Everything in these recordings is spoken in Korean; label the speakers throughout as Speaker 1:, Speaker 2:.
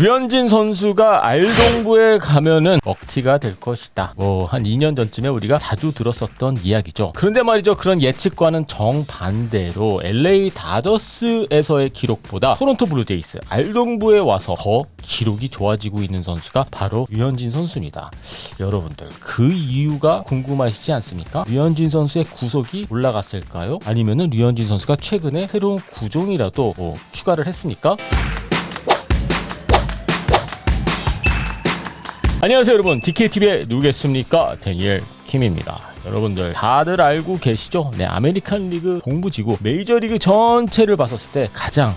Speaker 1: 류현진 선수가 알동부에 가면은 먹튀가 될 것이다. 한 2년 전쯤에 우리가 자주 들었었던 이야기죠. 그런데 말이죠. 그런 예측과는 정반대로 LA 다저스에서의 기록보다 토론토 블루제이스 알동부에 와서 더 기록이 좋아지고 있는 선수가 바로 류현진 선수입니다. 여러분들 그 이유가 궁금하시지 않습니까? 류현진 선수의 구속이 올라갔을까요? 아니면은 류현진 선수가 최근에 새로운 구종이라도 추가를 했습니까? 안녕하세요 여러분, DKTV의 누구겠습니까? 데니엘 킴입니다. 여러분들 다들 알고 계시죠? 네, 아메리칸 리그 동부지구 메이저리그 전체를 봤었을 때 가장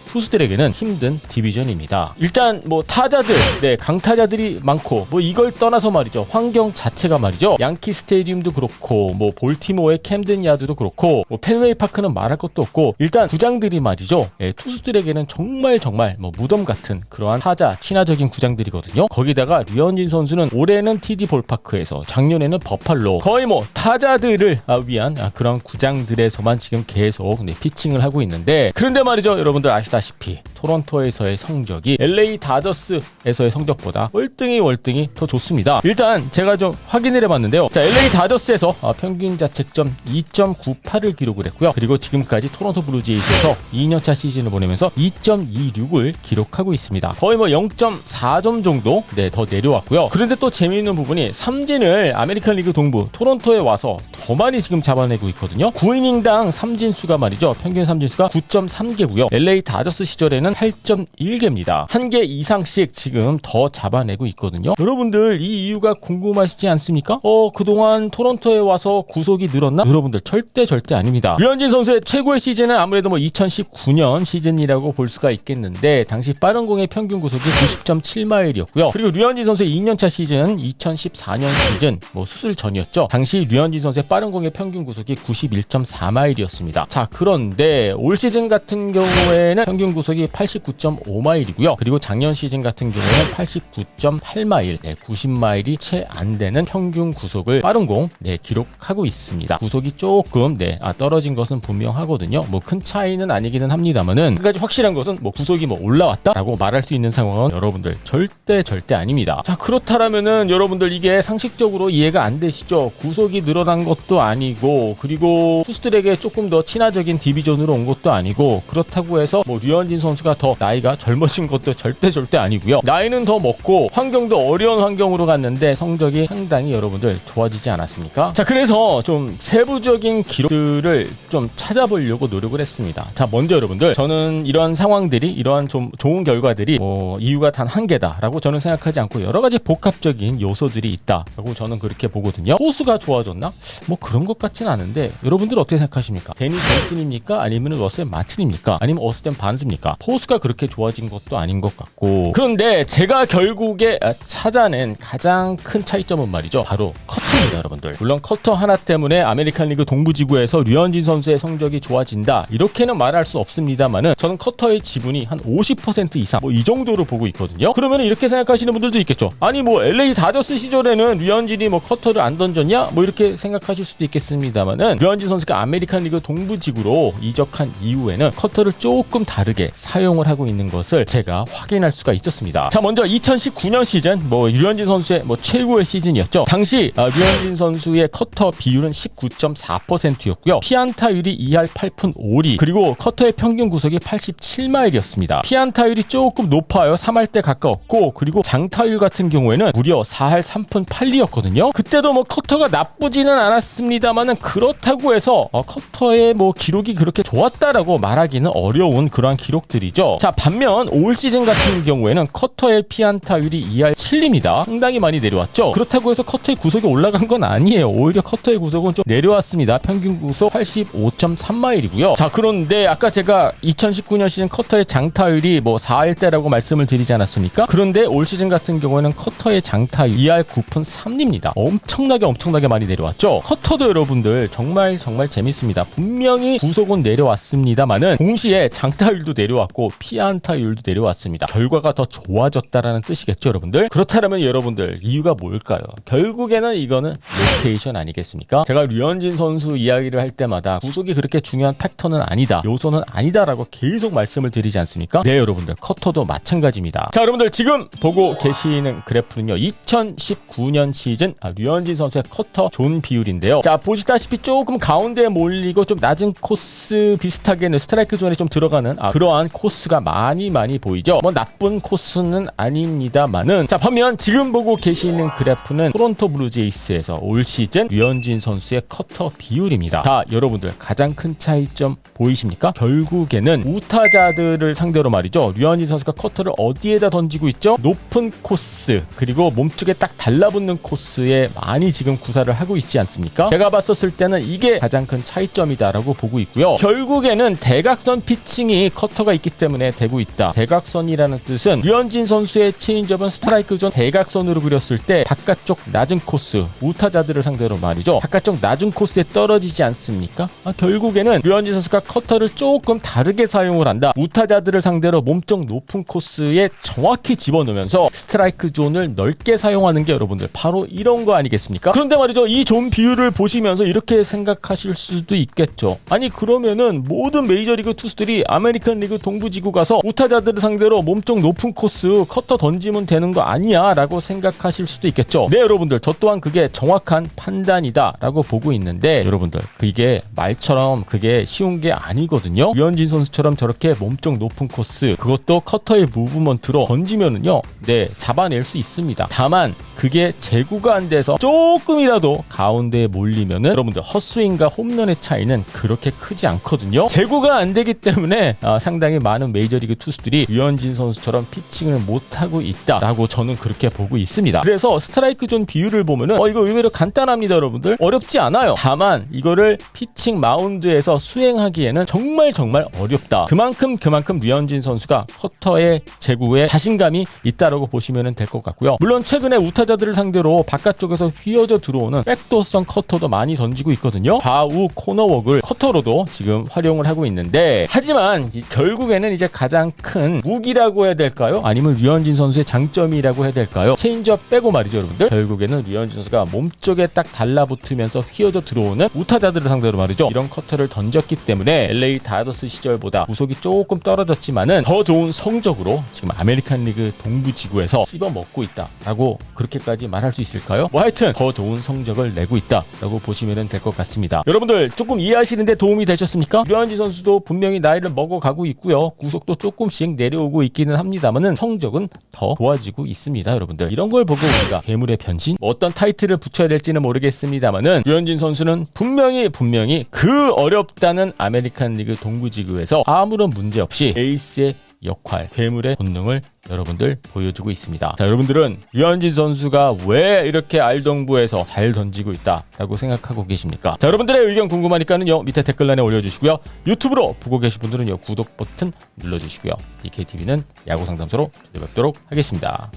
Speaker 1: 투수들에게는 힘든 디비전입니다. 일단 타자들, 강타자들이 많고 이걸 떠나서 말이죠. 환경 자체가 말이죠. 양키 스테디움도 그렇고 볼티모어의 캠든 야드도 그렇고 펜웨이 파크는 말할 것도 없고 일단 구장들이 말이죠. 투수들에게는 정말 무덤 같은 그러한 타자 친화적인 구장들이거든요. 거기다가 류현진 선수는 올해는 TD 볼파크에서 작년에는 버팔로 거의 타자들을 위한 그런 구장들에서만 지금 계속 피칭을 하고 있는데, 그런데 말이죠. 여러분들 아시다시피 토론토에서의 성적이 LA 다저스에서의 성적보다 월등히 더 좋습니다. 일단 제가 좀 확인을 해봤는데요. 자, LA 다저스에서 평균 자책점 2.98을 기록을 했고요. 그리고 지금까지 토론토 블루제이스에서 2년차 시즌을 보내면서 2.26을 기록하고 있습니다. 거의 0.4점 정도 더 내려왔고요. 그런데 또 재미있는 부분이 삼진을 아메리칸 리그 동부 토론토에 와서 더 많이 지금 잡아내고 있거든요. 9이닝당 삼진수가 말이죠. 평균 삼진수가 9.3개고요. LA 다저스 시절에는 8.1개입니다. 한 개 이상씩 지금 더 잡아내고 있거든요. 여러분들 이 이유가 궁금하시지 않습니까? 그동안 토론토에 와서 구속이 늘었나? 여러분들 절대 아닙니다. 류현진 선수의 최고의 시즌은 아무래도 2019년 시즌이라고 볼 수가 있겠는데, 당시 빠른 공의 평균 구속이 90.7마일이었고요. 그리고 류현진 선수의 2년차 시즌은 2014년 시즌 수술 전이었죠. 당시 류현진 선수의 빠른 공의 평균 구속이 91.4마일이었습니다. 자, 그런데 올 시즌 같은 경우에는 평균 구속이 89.5마일이고요. 그리고 작년 시즌 같은 경우에는 89.8마일, 90마일이 채 안 되는 평균 구속을 빠른 공 기록하고 있습니다. 구속이 조금 떨어진 것은 분명하거든요. 큰 차이는 아니기는 합니다만은, 한 가지 확실한 것은 구속이 올라왔다라고 말할 수 있는 상황은 여러분들 절대 아닙니다. 자, 그렇다면은 여러분들 이게 상식적으로 이해가 안 되시죠? 구속이 늘어난 것도 아니고, 그리고 투수들에게 조금 더 친화적인 디비전으로 온 것도 아니고, 그렇다고 해서 류현진 선수가 더 나이가 젊어진 것도 절대 아니고요. 나이는 더 먹고 환경도 어려운 환경으로 갔는데 성적이 상당히 여러분들 좋아지지 않았습니까? 자, 그래서 좀 세부적인 기록들을 좀 찾아보려고 노력을 했습니다. 자, 먼저 여러분들, 저는 이런 상황들이, 이러한 좀 좋은 결과들이 이유가 단 한 개다라고 저는 생각하지 않고 여러 가지 복합적인 요소들이 있다라고 저는 그렇게 보거든요. 포수가 좋아졌나? 그런 것 같진 않은데, 여러분들 어떻게 생각하십니까? 데니 젠슨입니까? 아니면 러셀 마틴입니까? 아니면 어스틴 반스입니까? 포수가 그렇게 좋아진 것도 아닌 것 같고. 그런데 제가 결국에 찾아낸 가장 큰 차이점은 말이죠. 바로 커터입니다, 여러분들. 물론 커터 하나 때문에 아메리칸 리그 동부지구에서 류현진 선수의 성적이 좋아진다, 이렇게는 말할 수 없습니다만은, 저는 커터의 지분이 한 50% 이상 이 정도로 보고 있거든요. 그러면 이렇게 생각하시는 분들도 있겠죠. 아니 LA 다저스 시절에는 류현진이 커터를 안 던졌냐? 이렇게 생각하실 수도 있겠습니다만은, 류현진 선수가 아메리칸 리그 동부지구로 이적한 이후에는 커터를 조금 다르게 사용을 하고 있는 것을 제가 확인할 수가 있었습니다. 자, 먼저 2019년 시즌 류현진 선수의 최고의 시즌이었죠. 당시 류현진 선수의 커터 비율은 19.4%였고요. 피안타율이 2할 8푼 5리, 그리고 커터의 평균 구속이 87마일이었습니다. 피안타율이 조금 높아요. 3할 때 가까웠고, 그리고 장타율 같은 경우에는 무려 4할 3푼 8리였거든요. 그때도 커터가 나쁘지는 않았습니다만은, 그렇다고 해서 커터의 기록이 그렇게 좋았다라고 말하기는 어려운 그러한 기록들이죠. 자, 반면 올 시즌 같은 경우에는 커터의 피안타율이 2할 7리입니다. 상당히 많이 내려왔죠. 그렇다고 해서 커터의 구속이 올라간 건 아니에요. 오히려 커터의 구속은 좀 내려왔습니다. 평균 구속 85.3마일이고요. 자, 그런데 아까 제가 2019년 시즌 커터의 장타율이 4할 때라고 말씀을 드리지 않았습니까? 그런데 올 시즌 같은 경우에는 커터의 장타율 2할 9푼 3리입니다. 엄청나게 많이 내려왔죠. 커터도 여러분들 정말 재밌습니다. 분명히 구속은 내려왔습니다만은 동시에 장타율도 타율도 내려왔고 피안타율도 내려왔습니다. 결과가 더 좋아졌다라는 뜻이겠죠, 여러분들. 그렇다면 여러분들 이유가 뭘까요? 결국에는 이거는 로테이션 아니겠습니까? 제가 류현진 선수 이야기를 할 때마다 구속이 그렇게 중요한 팩터는 아니다, 요소는 아니다라고 계속 말씀을 드리지 않습니까? 네, 여러분들 커터도 마찬가지입니다. 자, 여러분들 지금 보고 계시는 그래프는요 2019년 시즌 류현진 선수의 커터 존 비율인데요. 자, 보시다시피 조금 가운데에 몰리고 좀 낮은 코스 비슷하게는 스트라이크 존에 좀 들어가는 그러한 코스가 많이 보이죠. 뭐 나쁜 코스는 아닙니다만은, 자, 반면 지금 보고 계시는 그래프는 토론토 블루제이스에서 올 시즌 류현진 선수의 커터 비율입니다. 자, 여러분들 가장 큰 차이점 보이십니까? 결국에는 우타자들을 상대로 말이죠, 류현진 선수가 커터를 어디에다 던지고 있죠? 높은 코스, 그리고 몸쪽에 딱 달라붙는 코스에 많이 지금 구사를 하고 있지 않습니까? 제가 봤었을 때는 이게 가장 큰 차이점이다라고 보고 있고요. 결국에는 대각선 피칭이 커터가 있기 때문에 되고 있다. 대각선이라는 뜻은 류현진 선수의 체인지업은 스트라이크 존 대각선으로 그렸을 때 바깥쪽 낮은 코스, 우타자들을 상대로 말이죠, 바깥쪽 낮은 코스에 떨어지지 않습니까? 결국에는 류현진 선수가 커터를 조금 다르게 사용을 한다. 우타자들을 상대로 몸쪽 높은 코스에 정확히 집어넣으면서 스트라이크 존을 넓게 사용하는 게 여러분들 바로 이런 거 아니겠습니까? 그런데 말이죠, 이 존 비율을 보시면서 이렇게 생각하실 수도 있겠죠. 아니, 그러면은 모든 메이저리그 투수들이 아메리칸 리그 동부지구 가서 우타자들을 상대로 몸쪽 높은 코스 커터 던지면 되는 거 아니야 라고 생각하실 수도 있겠죠. 네, 여러분들 저 또한 그게 정확한 판단이다 라고 보고 있는데, 여러분들 그게 말처럼 그게 쉬운 게 아니거든요. 류현진 선수처럼 저렇게 몸쪽 높은 코스, 그것도 커터의 무브먼트로 던지면은요, 네, 잡아낼 수 있습니다. 다만 그게 제구가 안 돼서 조금이라도 가운데에 몰리면은 여러분들 헛스윙과 홈런의 차이는 그렇게 크지 않거든요. 제구가 안 되기 때문에 상당히 많은 메이저리그 투수들이 류현진 선수처럼 피칭을 못하고 있다라고 저는 그렇게 보고 있습니다. 그래서 스트라이크 존 비율을 보면은 이거 의외로 간단합니다, 여러분들. 어렵지 않아요. 다만 이거를 피칭 마운드에서 수행하기에는 정말 어렵다. 그만큼 류현진 선수가 커터의 제구에 자신감이 있다라고 보시면 될 것 같고요. 물론 최근에 우타자들을 상대로 바깥쪽에서 휘어져 들어오는 백도어성 커터도 많이 던지고 있거든요. 좌우 코너웍을 커터로도 지금 활용을 하고 있는데, 하지만 결국에는 이제 가장 큰 무기라고 해야 될까요? 아니면 류현진 선수의 장점이라고 해야 될까요? 체인지업 빼고 말이죠, 여러분들. 결국에는 류현진 선수가 몸쪽에 딱 달라붙으면서 휘어져 들어오는 우타자들을 상대로 말이죠, 이런 커터를 던졌기 때문에 LA 다저스 시절보다 구속이 조금 떨어졌지만은 더 좋은 성적으로 지금 아메리칸 리그 동부지구에서 씹어먹고 있다라고 그렇게까지 말할 수 있을까요? 뭐 하여튼 더 좋은 성적을 내고 있다라고 보시면 될 것 같습니다. 여러분들 조금 이해하시는데 도움이 되셨습니까? 류현진 선수도 분명히 나이를 먹어가고 있고요. 구속도 조금씩 내려오고 있기는 합니다만은 성적은 더 좋아지고 있습니다, 여러분들. 이런 걸 보고 우리가 괴물의 변신? 어떤 타이틀을 붙여야 될지는 모르겠습니다만은 류현진 선수는 분명히 그 어렵다는 아메리칸 리그 동부지구에서 아무런 문제 없이 에이스의 역할, 괴물의 본능을 여러분들 보여주고 있습니다. 자, 여러분들은 류현진 선수가 왜 이렇게 알동부에서 잘 던지고 있다라고 생각하고 계십니까? 자, 여러분들의 의견 궁금하니까는요, 밑에 댓글란에 올려주시고요. 유튜브로 보고 계신 분들은요, 구독 버튼 눌러주시고요. DKTV는 야구상담소로 찾아뵙도록 하겠습니다.